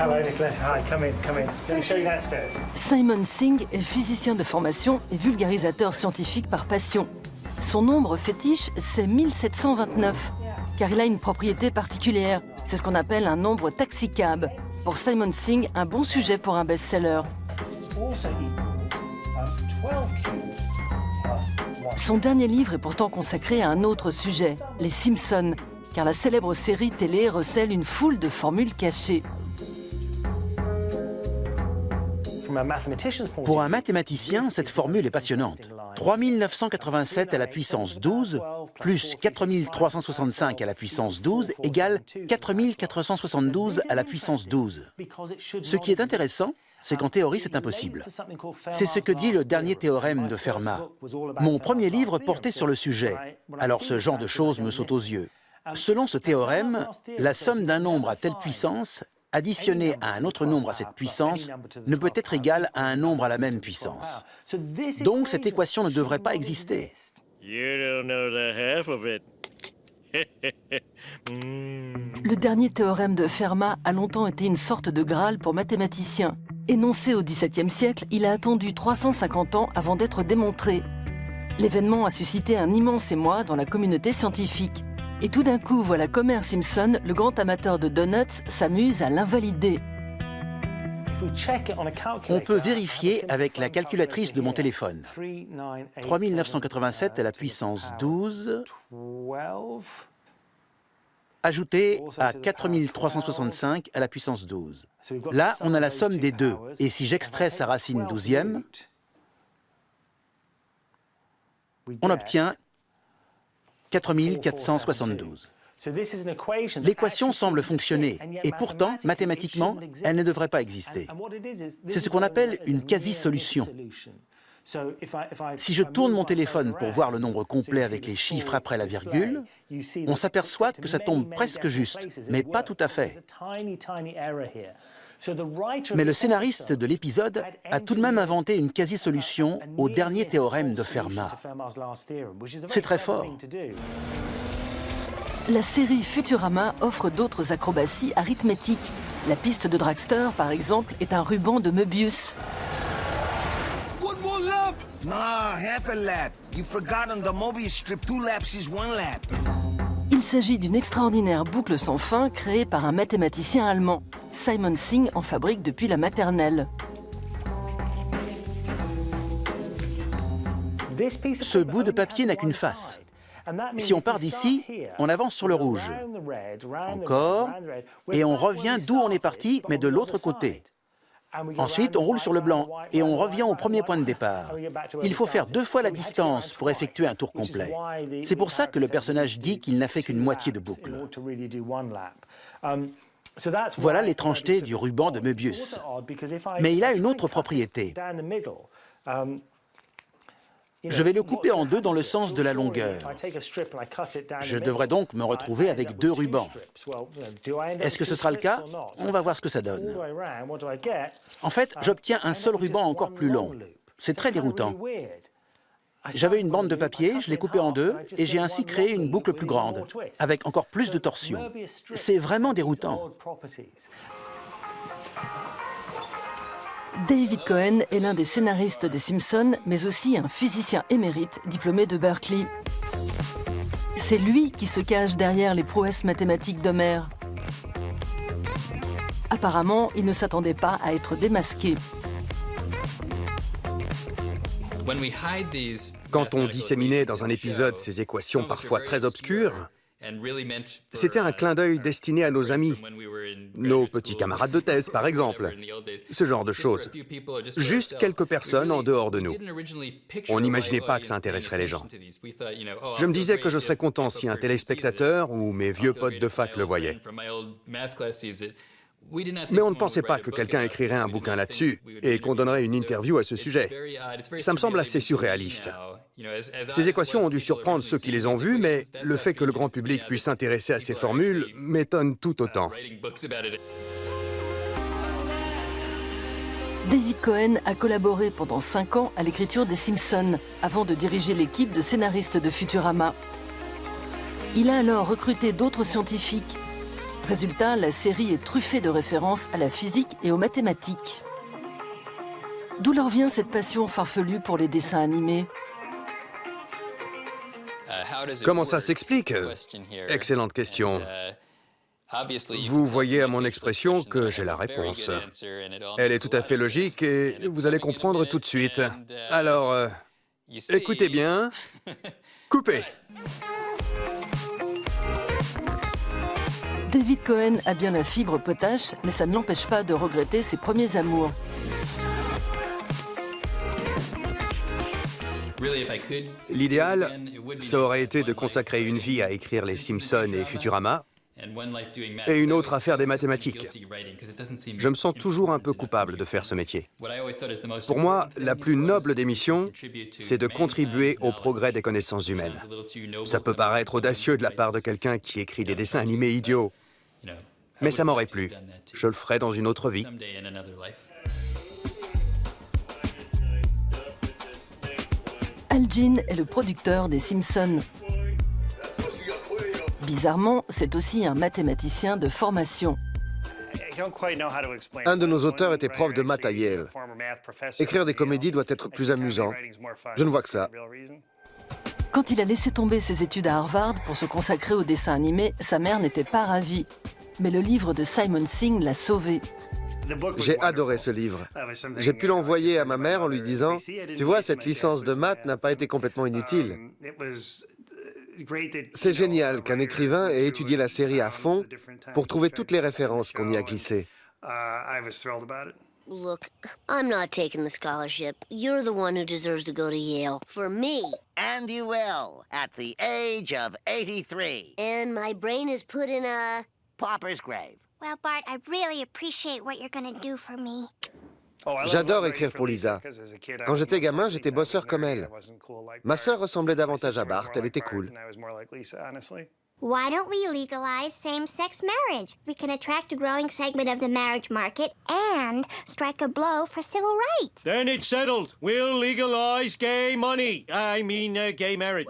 Hello, Nicholas. Hi, come in, come in. Let me show you downstairs. Simon Singh est physicien de formation et vulgarisateur scientifique par passion. Son nombre fétiche, c'est 1729, car il a une propriété particulière. C'est ce qu'on appelle un nombre taxicab. Pour Simon Singh, un bon sujet pour un best-seller. Son dernier livre est pourtant consacré à un autre sujet, les Simpsons, car la célèbre série télé recèle une foule de formules cachées. Pour un mathématicien, cette formule est passionnante. 3987 à la puissance 12 plus 4365 à la puissance 12 égale 4472 à la puissance 12. Ce qui est intéressant, c'est qu'en théorie, c'est impossible. C'est ce que dit le dernier théorème de Fermat. Mon premier livre portait sur le sujet, alors ce genre de choses me saute aux yeux. Selon ce théorème, la somme d'un nombre à telle puissance, additionnée à un autre nombre à cette puissance, ne peut être égale à un nombre à la même puissance. Donc cette équation ne devrait pas exister. Le dernier théorème de Fermat a longtemps été une sorte de Graal pour mathématiciens. Énoncé au XVIIe siècle, il a attendu 350 ans avant d'être démontré. L'événement a suscité un immense émoi dans la communauté scientifique. Et tout d'un coup, voilà qu'Homer Simpson, le grand amateur de donuts, s'amuse à l'invalider. On peut vérifier avec la calculatrice de mon téléphone. 3987 à la puissance 12, ajouté à 4365 à la puissance 12. Là, on a la somme des deux. Et si j'extrais sa racine douzième, on obtient 4472. L'équation semble fonctionner, et pourtant, mathématiquement, elle ne devrait pas exister. C'est ce qu'on appelle une quasi-solution. Si je tourne mon téléphone pour voir le nombre complet avec les chiffres après la virgule, on s'aperçoit que ça tombe presque juste, mais pas tout à fait. Mais le scénariste de l'épisode a tout de même inventé une quasi-solution au dernier théorème de Fermat. C'est très fort. La série Futurama offre d'autres acrobaties arithmétiques. La piste de dragster, par exemple, est un ruban de Möbius. One more lap! Nah, half a lap. You've forgotten the Mobius strip. 2 laps is 1 lap. Il s'agit d'une extraordinaire boucle sans fin créée par un mathématicien allemand. Simon Singh en fabrique depuis la maternelle. Ce bout de papier n'a qu'une face. Si on part d'ici, on avance sur le rouge. Encore, et on revient d'où on est parti, mais de l'autre côté. Ensuite, on roule sur le blanc et on revient au premier point de départ. Il faut faire 2 fois la distance pour effectuer un tour complet. C'est pour ça que le personnage dit qu'il n'a fait qu'une moitié de boucle. Voilà l'étrangeté du ruban de Möbius. Mais il a une autre propriété. Je vais le couper en 2 dans le sens de la longueur. Je devrais donc me retrouver avec 2 rubans. Est-ce que ce sera le cas? On va voir ce que ça donne. En fait, j'obtiens un seul ruban encore plus long. C'est très déroutant. J'avais une bande de papier, je l'ai coupée en 2 et j'ai ainsi créé une boucle plus grande, avec encore plus de torsion. C'est vraiment déroutant. David Cohen est l'un des scénaristes des Simpsons, mais aussi un physicien émérite diplômé de Berkeley. C'est lui qui se cache derrière les prouesses mathématiques d'Homer. Apparemment, il ne s'attendait pas à être démasqué. Quand on disséminait dans un épisode ces équations parfois très obscures, c'était un clin d'œil destiné à nos amis, nos petits camarades de thèse par exemple, ce genre de choses. Juste quelques personnes en dehors de nous. On n'imaginait pas que ça intéresserait les gens. Je me disais que je serais content si un téléspectateur ou mes vieux potes de fac le voyaient. Mais on ne pensait pas que quelqu'un écrirait un bouquin là-dessus et qu'on donnerait une interview à ce sujet. Ça me semble assez surréaliste. Ces équations ont dû surprendre ceux qui les ont vues, mais le fait que le grand public puisse s'intéresser à ces formules m'étonne tout autant. David Cohen a collaboré pendant 5 ans à l'écriture des Simpsons, avant de diriger l'équipe de scénaristes de Futurama. Il a alors recruté d'autres scientifiques. Résultat, la série est truffée de références à la physique et aux mathématiques. D'où leur vient cette passion farfelue pour les dessins animés? Comment ça s'explique? Excellente question. Vous voyez à mon expression que j'ai la réponse. Elle est tout à fait logique et vous allez comprendre tout de suite. Alors, écoutez bien. Coupez. David Cohen a bien la fibre potache, mais ça ne l'empêche pas de regretter ses premiers amours. L'idéal, ça aurait été de consacrer une vie à écrire les Simpsons et Futurama, et une autre à faire des mathématiques. Je me sens toujours un peu coupable de faire ce métier. Pour moi, la plus noble des missions, c'est de contribuer au progrès des connaissances humaines. Ça peut paraître audacieux de la part de quelqu'un qui écrit des dessins animés idiots, mais ça m'aurait plu. Je le ferai dans une autre vie. Al Jean est le producteur des Simpsons. Bizarrement, c'est aussi un mathématicien de formation. Un de nos auteurs était prof de maths à Yale. Écrire des comédies doit être plus amusant. Je ne vois que ça. Quand il a laissé tomber ses études à Harvard pour se consacrer au dessin animé, sa mère n'était pas ravie. Mais le livre de Simon Singh l'a sauvé. J'ai adoré ce livre. J'ai pu l'envoyer à ma mère en lui disant « Tu vois, cette licence de maths n'a pas été complètement inutile. » C'est génial qu'un écrivain ait étudié la série à fond pour trouver toutes les références qu'on y a glissées. Look, I'm not taking the scholarship. You're the one who deserves to go to Yale. For me. And you will, at the age of 83. And my brain is put in a... Pauper's grave. Well, Bart, I really appreciate what you're gonna do for me. J'adore écrire pour Lisa. Quand j'étais gamin, j'étais bosseur comme elle. Ma sœur ressemblait davantage à Bart, elle était cool. Why don't we legalize same-sex marriage? We can attract a growing segment of the marriage market and strike a blow for civil rights. Then it's settled. We'll legalize gay money. I mean, gay marriage.